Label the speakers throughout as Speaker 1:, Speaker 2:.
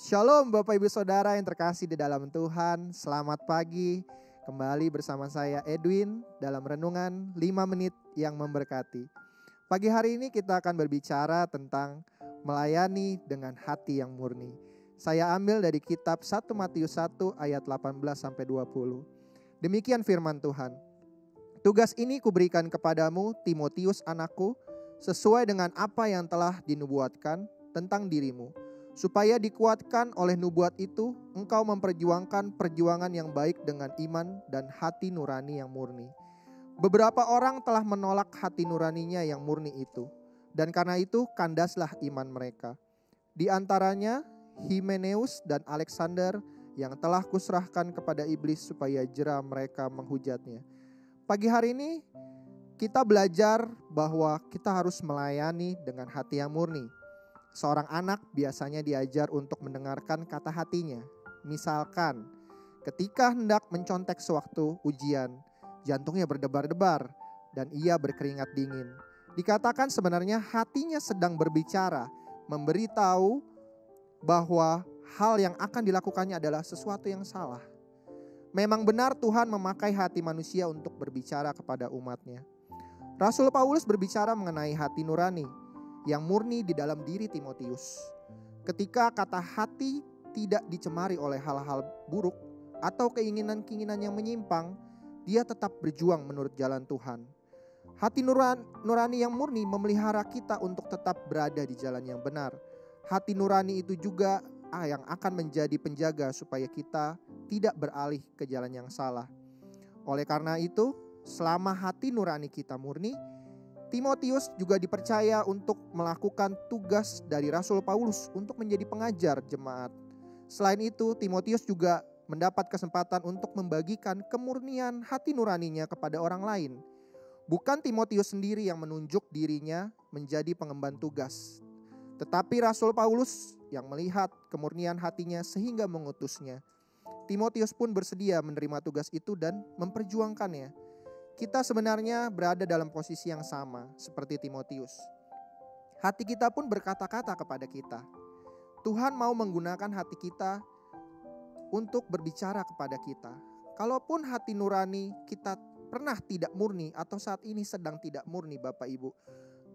Speaker 1: Shalom Bapak Ibu Saudara yang terkasih di dalam Tuhan. Selamat pagi. Kembali bersama saya Edwin dalam renungan 5 menit yang memberkati. Pagi hari ini kita akan berbicara tentang melayani dengan hati yang murni. Saya ambil dari kitab 1 Matius 1 ayat 18-20. Demikian firman Tuhan. Tugas ini kuberikan kepadamu Timotius anakku, sesuai dengan apa yang telah dinubuatkan tentang dirimu, supaya dikuatkan oleh nubuat itu, engkau memperjuangkan perjuangan yang baik dengan iman dan hati nurani yang murni. Beberapa orang telah menolak hati nuraninya yang murni itu, dan karena itu kandaslah iman mereka. Di antaranya Himeneus dan Alexander yang telah kuserahkan kepada iblis supaya jera mereka menghujatnya. Pagi hari ini kita belajar bahwa kita harus melayani dengan hati yang murni. Seorang anak biasanya diajar untuk mendengarkan kata hatinya. Misalkan ketika hendak mencontek sewaktu ujian, jantungnya berdebar-debar dan ia berkeringat dingin. Dikatakan sebenarnya hatinya sedang berbicara, memberitahu bahwa hal yang akan dilakukannya adalah sesuatu yang salah. Memang benar Tuhan memakai hati manusia untuk berbicara kepada umatnya. Rasul Paulus berbicara mengenai hati nurani yang murni di dalam diri Timotius. Ketika kata hati tidak dicemari oleh hal-hal buruk atau keinginan-keinginan yang menyimpang, dia tetap berjuang menurut jalan Tuhan. Hati nurani yang murni memelihara kita untuk tetap berada di jalan yang benar. Hati nurani itu juga yang akan menjadi penjaga supaya kita tidak beralih ke jalan yang salah. Oleh karena itu, selama hati nurani kita murni, Timotius juga dipercaya untuk melakukan tugas dari Rasul Paulus untuk menjadi pengajar jemaat. Selain itu, Timotius juga mendapat kesempatan untuk membagikan kemurnian hati nuraninya kepada orang lain. Bukan Timotius sendiri yang menunjuk dirinya menjadi pengemban tugas, tetapi Rasul Paulus yang melihat kemurnian hatinya sehingga mengutusnya. Timotius pun bersedia menerima tugas itu dan memperjuangkannya. Kita sebenarnya berada dalam posisi yang sama seperti Timotius. Hati kita pun berkata-kata kepada kita. Tuhan mau menggunakan hati kita untuk berbicara kepada kita. Kalaupun hati nurani kita pernah tidak murni atau saat ini sedang tidak murni Bapak Ibu,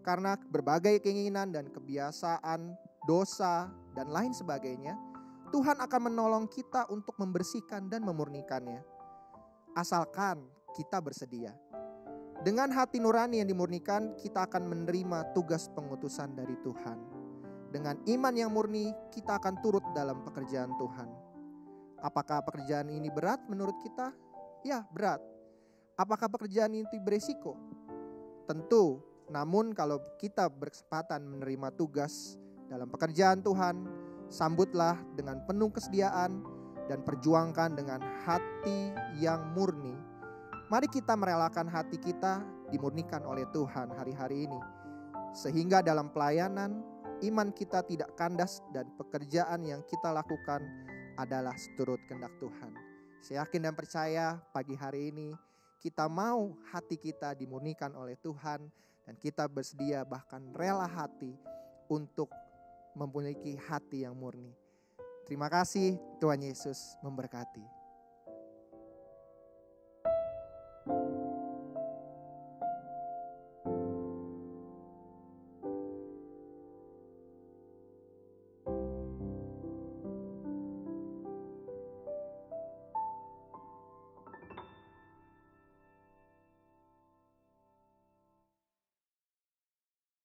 Speaker 1: karena berbagai keinginan dan kebiasaan, dosa dan lain sebagainya, Tuhan akan menolong kita untuk membersihkan dan memurnikannya. Asalkan kita bersedia. Dengan hati nurani yang dimurnikan, kita akan menerima tugas pengutusan dari Tuhan. Dengan iman yang murni, kita akan turut dalam pekerjaan Tuhan. Apakah pekerjaan ini berat menurut kita? Ya, berat. Apakah pekerjaan ini beresiko? Tentu. Namun kalau kita berkesempatan menerima tugas dalam pekerjaan Tuhan, sambutlah dengan penuh kesediaan dan perjuangkan dengan hati yang murni. Mari kita merelakan hati kita dimurnikan oleh Tuhan hari-hari ini. Sehingga dalam pelayanan, iman kita tidak kandas dan pekerjaan yang kita lakukan adalah seturut kehendak Tuhan. Saya yakin dan percaya pagi hari ini kita mau hati kita dimurnikan oleh Tuhan. Dan kita bersedia bahkan rela hati untuk memiliki hati yang murni. Terima kasih, Tuhan Yesus memberkati.